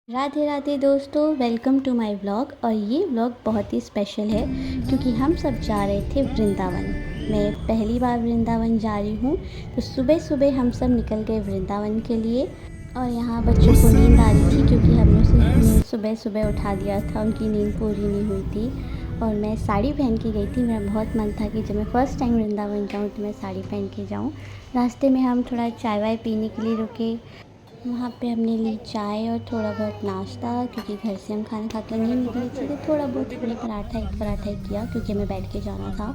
राधे राधे दोस्तों, welcome to my vlog. और ये व्लॉग बहुत ही स्पेशल है क्योंकि हम सब जा रहे थे वृंदावन। मैं पहली बार वृंदावन जा रही हूँ। तो सुबह सुबह हम सब निकल गए वृंदावन के लिए। और यहाँ बच्चों को नींद आ रही थी क्योंकि हमने उसे सुबह सुबह उठा दिया था, उनकी नींद पूरी नहीं हुई थी। और मैं साड़ी पहन के गई थी। मेरा बहुत मन था कि जब मैं फ़र्स्ट टाइम वृंदावन जाऊँ तो मैं साड़ी पहन के जाऊँ। रास्ते में हम थोड़ा चाय वाय पीने के लिए रुके। वहाँ पे हमने ली चाय और थोड़ा बहुत नाश्ता, क्योंकि घर से हम खाना खाकर नहीं निकले थे। तो थोड़ा बहुत हमने पराठा ही किया क्योंकि हमें बैठ के जाना था।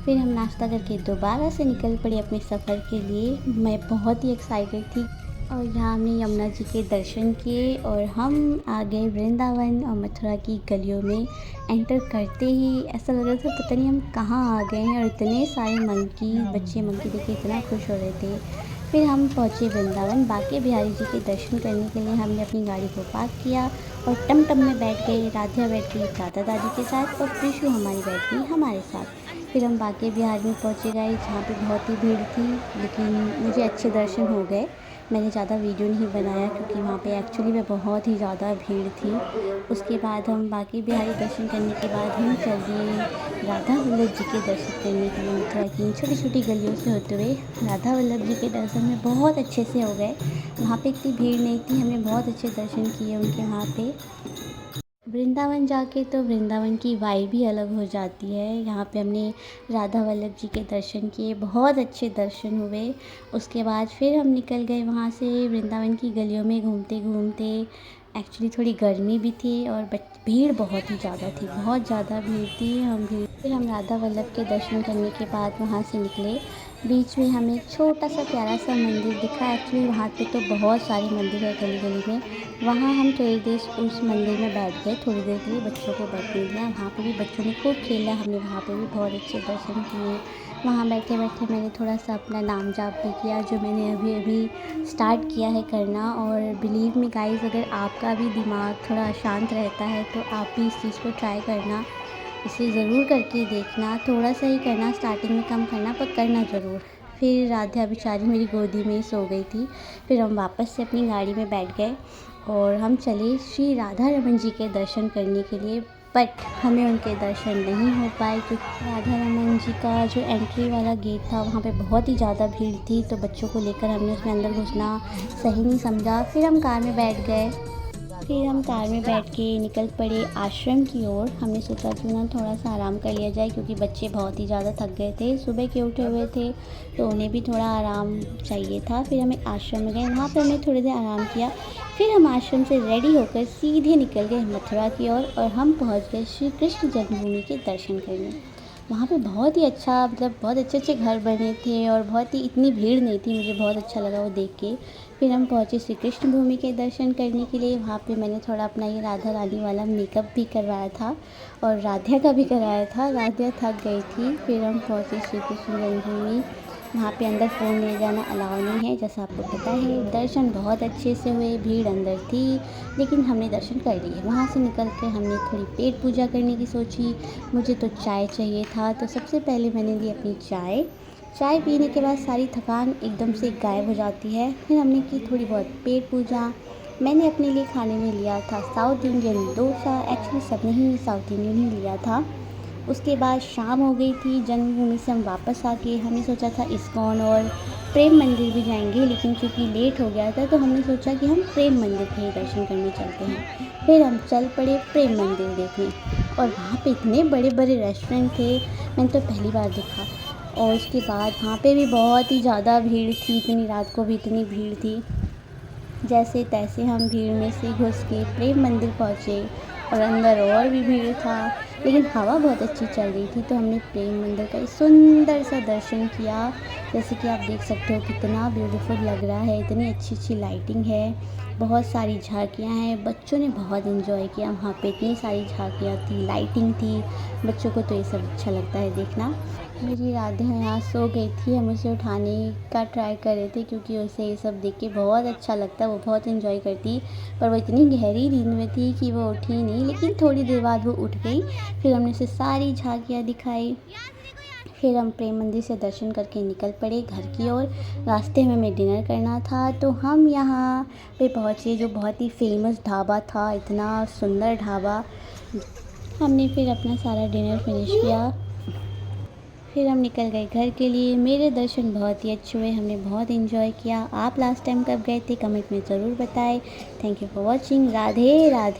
फिर हम नाश्ता करके दोबारा से निकल पड़े अपने सफ़र के लिए। मैं बहुत ही एक्साइटेड थी। और यहाँ हमने यमुना जी के दर्शन किए और हम आ गए वृंदावन और मथुरा की गलियों में। एंटर करते ही ऐसा लग रहा था पता नहीं हम कहाँ आ गए हैं। और इतने सारे बच्चे मंकी देख के इतना खुश हो रहे थे। फिर हम पहुँचे वृंदावन। बांके बिहारी जी के दर्शन करने के लिए हमने अपनी गाड़ी को पार्क किया और टमटम में बैठ गए। राधिया बैठ गई दादा दादी के साथ और प्रिशु हमारी बैठ गई हमारे साथ। फिर हम बांके बिहार में पहुँचे गए जहाँ पे बहुत ही भीड़ थी, लेकिन मुझे अच्छे दर्शन हो गए। मैंने ज़्यादा वीडियो नहीं बनाया क्योंकि वहाँ पे एक्चुअली में बहुत ही ज़्यादा भीड़ थी। उसके बाद हम बांके बिहारी दर्शन करने के बाद हम चल दिए राधा वल्लभ जी के दर्शन करने के लिए। मथुरा की इन छोटी छोटी गलियों से होते हुए राधा वल्लभ जी के दर्शन में बहुत अच्छे से हो गए। वहाँ पे इतनी भीड़ नहीं थी, हमने बहुत अच्छे दर्शन किए उनके वहाँ पे। वृंदावन जाके तो वृंदावन की वाइब ही अलग हो जाती है। यहाँ पे हमने राधा वल्लभ जी के दर्शन किए, बहुत अच्छे दर्शन हुए। उसके बाद फिर हम निकल गए वहाँ से वृंदावन की गलियों में घूमते घूमते। एक्चुअली थोड़ी गर्मी भी थी और भीड़ बहुत ही ज़्यादा थी, बहुत ज़्यादा भीड़ थी। फिर हम राधा वल्लभ के दर्शन करने के बाद वहाँ से निकले। बीच में हमें एक छोटा सा प्यारा सा मंदिर दिखा। एक्चुअली वहाँ पे तो बहुत सारे मंदिर है गली गली में। वहाँ हम थोड़ी देर उस मंदिर में बैठ गए, थोड़ी देर के लिए बच्चों को बैठने दिया। वहाँ पे भी बच्चों ने खूब खेला, हमने वहाँ पे भी बहुत अच्छे दर्शन किए। वहाँ बैठे बैठे मैंने थोड़ा सा अपना नाम जाप भी किया, जो मैंने अभी अभी स्टार्ट किया है करना। और बिलीव मी गाइस, अगर आपका भी दिमाग थोड़ा अशांत रहता है तो आप भी इस चीज़ को ट्राई करना। इसे ज़रूर करके देखना। थोड़ा सा ही करना, स्टार्टिंग में कम करना, पर करना ज़रूर। फिर राधा बेचारी मेरी गोदी में ही सो गई थी। फिर हम वापस से अपनी गाड़ी में बैठ गए और हम चले श्री राधा रमन जी के दर्शन करने के लिए। बट हमें उनके दर्शन नहीं हो पाए क्योंकि राधा रमन जी का जो एंट्री वाला गेट था वहाँ पे बहुत ही ज़्यादा भीड़ थी। तो बच्चों को लेकर हमने उसमें अंदर घुसना सही नहीं समझा। फिर हम कार में बैठ गए। फिर हम कार में बैठ के निकल पड़े आश्रम की ओर। हमने सोचा क्यों ना थोड़ा सा आराम कर लिया जाए क्योंकि बच्चे बहुत ही ज़्यादा थक गए थे, सुबह के उठे हुए थे, तो उन्हें भी थोड़ा आराम चाहिए था। फिर हम एक आश्रम में गए, वहाँ पर हमने थोड़ी देर आराम किया। फिर हम आश्रम से रेडी होकर सीधे निकल गए मथुरा की ओर और हम पहुँच गए श्री कृष्ण जन्मभूमि के दर्शन करने। वहाँ पे बहुत ही अच्छा, मतलब बहुत अच्छे अच्छे घर बने थे और बहुत ही इतनी भीड़ नहीं थी। मुझे बहुत अच्छा लगा वो देख के। फिर हम पहुँचे श्री कृष्ण भूमि के दर्शन करने के लिए। वहाँ पे मैंने थोड़ा अपना ये राधा रानी वाला मेकअप भी करवाया था और राधिया का भी कराया था। राधिया थक गई थी। फिर हम पहुँचे श्री कृष्ण जन्मभूमि। वहाँ पे अंदर फ़ोन ले जाना अलाउ नहीं है, जैसा आपको पता है। दर्शन बहुत अच्छे से हुए, भीड़ अंदर थी लेकिन हमने दर्शन कर लिए। वहाँ से निकल के हमने थोड़ी पेट पूजा करने की सोची। मुझे तो चाय चाहिए था, तो सबसे पहले मैंने ली अपनी चाय। चाय पीने के बाद सारी थकान एकदम से गायब हो जाती है। फिर हमने की थोड़ी बहुत पेट पूजा। मैंने अपने लिए खाने में लिया था साउथ इंडियन डोसा। एक्चुअली सबने ही साउथ इंडियन ही लिया था। उसके बाद शाम हो गई थी। जन्मभूमि से हम वापस आके हमने सोचा था इस्कॉन और प्रेम मंदिर भी जाएंगे, लेकिन क्योंकि लेट हो गया था तो हमने सोचा कि हम प्रेम मंदिर के ही दर्शन करने चलते हैं। फिर हम चल पड़े प्रेम मंदिर देखने। और वहाँ पे इतने बड़े बड़े रेस्टोरेंट थे, मैंने तो पहली बार देखा। और उसके बाद वहाँ पे भी बहुत ही ज़्यादा भीड़ थी, इतनी रात को भी इतनी भीड़ थी। जैसे तैसे हम भीड़ में से घुस के प्रेम मंदिर पहुँचे और अंदर और भी भीड़ था, लेकिन हवा बहुत अच्छी चल रही थी तो हमने प्रेम मंदिर का एक सुंदर सा दर्शन किया। जैसे कि आप देख सकते हो कितना ब्यूटीफुल लग रहा है, इतनी अच्छी अच्छी लाइटिंग है, बहुत सारी झांकियाँ हैं। बच्चों ने बहुत इन्जॉय किया, वहाँ पे इतनी सारी झांकियाँ थी, लाइटिंग थी। बच्चों को तो ये सब अच्छा लगता है देखना। मेरी राधा यहाँ सो गई थी, हम उसे उठाने का ट्राई कर रहे थे क्योंकि उसे ये सब देख के बहुत अच्छा लगता है, वो बहुत एंजॉय करती। पर वो इतनी गहरी नींद में थी कि वो उठी नहीं, लेकिन थोड़ी देर बाद वो उठ गई। फिर हमने उसे सारी झांकियाँ दिखाई। फिर हम प्रेम मंदिर से दर्शन करके निकल पड़े घर की ओर। रास्ते में हमें डिनर करना था तो हम यहाँ पे पहुँचे, जो बहुत ही फेमस ढाबा था, इतना सुंदर ढाबा। हमने फिर अपना सारा डिनर फिनिश किया, फिर हम निकल गए घर के लिए। मेरे दर्शन बहुत ही अच्छे हुए, हमने बहुत एंजॉय किया। आप लास्ट टाइम कब गए थे कमेंट में ज़रूर बताएं। Thank you for watching. Radhe Radhe.